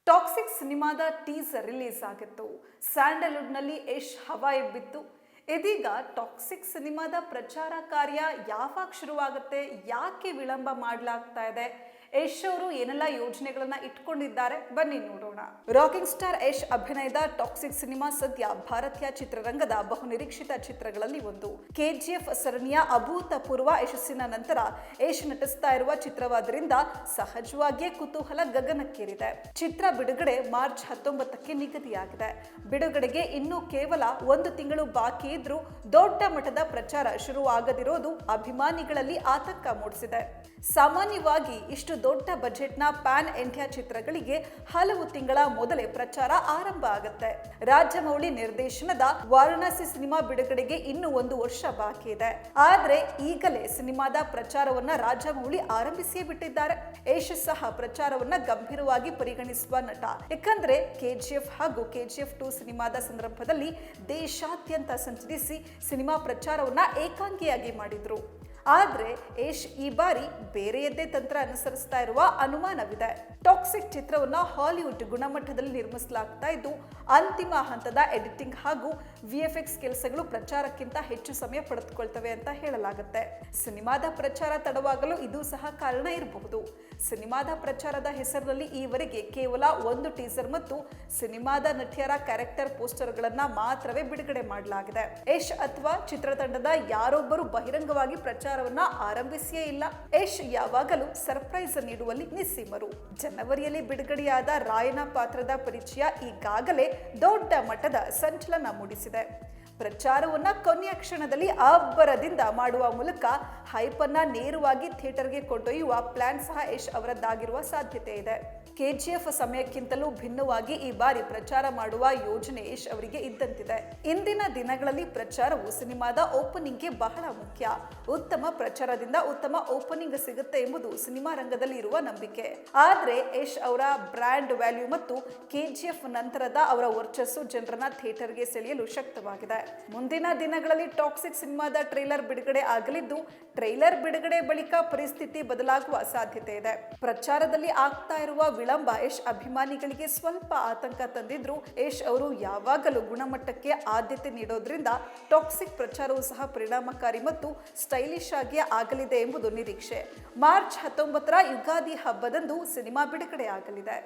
Toxic ಸಿನಿಮಾದ teaser release ಆಗಿತ್ತು. ಸ್ಯಾಂಡಲ್ವುಡ್ನಲ್ಲಿ ಯಶ್ ಹವಾ ಎಬ್ಬಿತ್ತು. ಇದೀಗ ಟಾಕ್ಸಿಕ್ ಸಿನಿಮಾದ ಪ್ರಚಾರ ಕಾರ್ಯ ಯಾವಾಗ ಶುರುವಾಗುತ್ತೆ, ಯಾಕೆ ವಿಳಂಬ ಮಾಡಲಾಗ್ತಾ ಇದೆ, ಯಶ್ ಅವರು ಏನೆಲ್ಲ ಯೋಜನೆಗಳನ್ನ ಇಟ್ಕೊಂಡಿದ್ದಾರೆ, ಬನ್ನಿ ನೋಡೋಣ. ರಾಕಿಂಗ್ ಸ್ಟಾರ್ ಯಶ್ ಅಭಿನಯದ ಟಾಕ್ಸಿಕ್ ಸಿನಿಮಾ ಸದ್ಯ ಭಾರತೀಯ ಚಿತ್ರರಂಗದ ಬಹುನಿರೀಕ್ಷಿತ ಚಿತ್ರಗಳಲ್ಲಿ ಒಂದು. ಕೆಜಿಎಫ್ ಸರಣಿಯ ಅಭೂತಪೂರ್ವ ಯಶಸ್ಸಿನ ನಂತರ ಯಶ್ ನಟಿಸ್ತಾ ಇರುವ ಚಿತ್ರವಾದ್ದರಿಂದ ಸಹಜವಾಗಿಯೇ ಕುತೂಹಲ ಗಗನಕ್ಕೇರಿದೆ. ಚಿತ್ರ ಬಿಡುಗಡೆ ಮಾರ್ಚ್ 19ಕ್ಕೆ ನಿಗದಿಯಾಗಿದೆ. ಬಿಡುಗಡೆಗೆ ಇನ್ನೂ ಕೇವಲ 1 ತಿಂಗಳು ಬಾಕಿ ಇದ್ರೂ ದೊಡ್ಡ ಮಟ್ಟದ ಪ್ರಚಾರ ಶುರುವಾಗದಿರೋದು ಅಭಿಮಾನಿಗಳಲ್ಲಿ ಆತಂಕ ಮೂಡಿಸಿದೆ. ಸಾಮಾನ್ಯವಾಗಿ ಇಷ್ಟು ದೊಡ್ಡ ಬಜೆಟ್ನ ಪ್ಯಾನ್ ಇಂಡಿಯಾ ಚಿತ್ರಗಳಿಗೆ ಹಲವು ತಿಂಗಳ ಮೊದಲೇ ಪ್ರಚಾರ ಆರಂಭ ಆಗುತ್ತೆ. ರಾಜಮೌಳಿ ನಿರ್ದೇಶನದ ವಾರಣಾಸಿ ಸಿನಿಮಾ ಬಿಡುಗಡೆಗೆ ಇನ್ನು 1 ವರ್ಷ ಬಾಕಿ ಇದೆ. ಆದ್ರೆ ಈಗಲೇ ಸಿನಿಮಾದ ಪ್ರಚಾರವನ್ನ ರಾಜಮೌಳಿ ಆರಂಭಿಸಿಯೇ ಬಿಟ್ಟಿದ್ದಾರೆ. ಯಶ್ ಸಹ ಪ್ರಚಾರವನ್ನ ಗಂಭೀರವಾಗಿ ಪರಿಗಣಿಸುವ ನಟ. ಯಾಕಂದ್ರೆ ಕೆಜಿಎಫ್ ಹಾಗೂ ಕೆಜಿಎಫ್ 2 ಸಿನಿಮಾದ ಸಂದರ್ಭದಲ್ಲಿ ದೇಶಾದ್ಯಂತ ಸಂಚರಿಸಿ ಸಿನಿಮಾ ಪ್ರಚಾರವನ್ನ ಏಕಾಂಗಿಯಾಗಿ ಮಾಡಿದ್ರು. ಆದ್ರೆ ಯಶ್ ಈ ಬಾರಿ ಬೇರೆಯದ್ದೇ ತಂತ್ರ ಅನುಸರಿಸ್ತಾ ಇರುವ ಅನುಮಾನವಿದೆ. ಟಾಕ್ಸಿಕ್ ಚಿತ್ರವನ್ನ ಹಾಲಿವುಡ್ ಗುಣಮಟ್ಟದಲ್ಲಿ ನಿರ್ಮಿಸಲಾಗ್ತಾ ಇದ್ದು ಅಂತಿಮ ಹಂತದ ಎಡಿಟಿಂಗ್ ಹಾಗೂ ವಿಎಫ್ಎಕ್ಸ್ ಕೆಲಸಗಳು ಪ್ರಚಾರಕ್ಕಿಂತ ಹೆಚ್ಚು ಸಮಯ ಪಡೆದುಕೊಳ್ತವೆ ಅಂತ ಹೇಳಲಾಗುತ್ತೆ. ಸಿನಿಮಾದ ಪ್ರಚಾರ ತಡವಾಗಲು ಇದು ಸಹ ಕಾರಣ ಇರಬಹುದು. ಸಿನಿಮಾದ ಪ್ರಚಾರದ ಹೆಸರಿನಲ್ಲಿ ಈವರೆಗೆ ಕೇವಲ 1 ಟೀಸರ್ ಮತ್ತು ಸಿನಿಮಾದ ನಟಿಯರ ಕ್ಯಾರೆಕ್ಟರ್ ಪೋಸ್ಟರ್ಗಳನ್ನ ಮಾತ್ರವೇ ಬಿಡುಗಡೆ ಮಾಡಲಾಗಿದೆ. ಯಶ್ ಅಥವಾ ಚಿತ್ರತಂಡದ ಯಾರೊಬ್ಬರು ಬಹಿರಂಗವಾಗಿ ಪ್ರಚಾರವನ್ನ ಆರಂಭಿಸಿಯೇ ಇಲ್ಲ. ಯಶ್ ಯಾವಾಗಲೂ ಸರ್ಪ್ರೈಸ್ ನೀಡುವಲ್ಲಿ ನಿಸ್ಸೀಮರು. ಜನವರಿಯಲ್ಲಿ ಬಿಡುಗಡೆಯಾದ ರಾಯನ ಪಾತ್ರದ ಪರಿಚಯ ಈಗಾಗಲೇ ದೊಡ್ಡ ಮಟ್ಟದ ಸಂಚಲನ ಮೂಡಿಸಿದೆ. ಪ್ರಚಾರವನ್ನ ಕೊನೆಯ ಕ್ಷಣದಲ್ಲಿ ಅಬ್ಬರದಿಂದ ಮಾಡುವ ಮೂಲಕ ಹೈಪ್ ಅನ್ನ ನೇರವಾಗಿ ಥಿಯೇಟರ್ಗೆ ಕೊಂಡೊಯ್ಯುವ ಪ್ಲಾನ್ ಸಹ ಯಶ್ ಅವರದ್ದಾಗಿರುವ ಸಾಧ್ಯತೆ ಇದೆ. ಕೆಜಿಎಫ್ ಸಮಯಕ್ಕಿಂತಲೂ ಭಿನ್ನವಾಗಿ ಈ ಬಾರಿ ಪ್ರಚಾರ ಮಾಡುವ ಯೋಜನೆ ಯಶ್ ಅವರಿಗೆ ಇದ್ದಂತಿದೆ. ಇಂದಿನ ದಿನಗಳಲ್ಲಿ ಪ್ರಚಾರವು ಸಿನಿಮಾದ ಓಪನಿಂಗ್ಗೆ ಬಹಳ ಮುಖ್ಯ. ಉತ್ತಮ ಪ್ರಚಾರದಿಂದ ಉತ್ತಮ ಓಪನಿಂಗ್ ಸಿಗುತ್ತೆ ಎಂಬುದು ಸಿನಿಮಾ ರಂಗದಲ್ಲಿ ಇರುವ ನಂಬಿಕೆ. ಆದ್ರೆ ಯಶ್ ಅವರ ಬ್ರ್ಯಾಂಡ್ ವ್ಯಾಲ್ಯೂ ಮತ್ತು ಕೆಜಿಎಫ್ ನಂತರದ ಅವರ ವರ್ಚಸ್ಸು ಜನರನ್ನ ಥಿಯೇಟರ್ಗೆ ಸೆಳೆಯಲು ಶಕ್ತವಾಗಿದೆ. ಮುಂದಿನ ದಿನಗಳಲ್ಲಿ ಟಾಕ್ಸಿಕ್ ಸಿನಿಮಾದ ಟ್ರೈಲರ್ ಬಿಡುಗಡೆ ಆಗಲಿದ್ದು ಟ್ರೈಲರ್ ಬಿಡುಗಡೆ ಬಳಿಕ ಪರಿಸ್ಥಿತಿ ಬದಲಾಗುವ ಸಾಧ್ಯತೆ ಇದೆ. ಪ್ರಚಾರದಲ್ಲಿ ಆಗ್ತಾ ಇರುವ ವಿಳಂಬ ಯಶ್ ಅಭಿಮಾನಿಗಳಿಗೆ ಸ್ವಲ್ಪ ಆತಂಕ ತಂದಿದ್ರು ಯಶ್ ಅವರು ಯಾವಾಗಲೂ ಗುಣಮಟ್ಟಕ್ಕೆ ಆದ್ಯತೆ ನೀಡೋದ್ರಿಂದ ಟಾಕ್ಸಿಕ್ ಪ್ರಚಾರವು ಸಹ ಪರಿಣಾಮಕಾರಿ ಮತ್ತು ಸ್ಟೈಲಿಶ್ ಆಗಿ ಆಗಲಿದೆ ಎಂಬುದು ನಿರೀಕ್ಷೆ. ಮಾರ್ಚ್ 19ರ ಯುಗಾದಿ ಹಬ್ಬದಂದು ಸಿನಿಮಾ ಬಿಡುಗಡೆ ಆಗಲಿದೆ.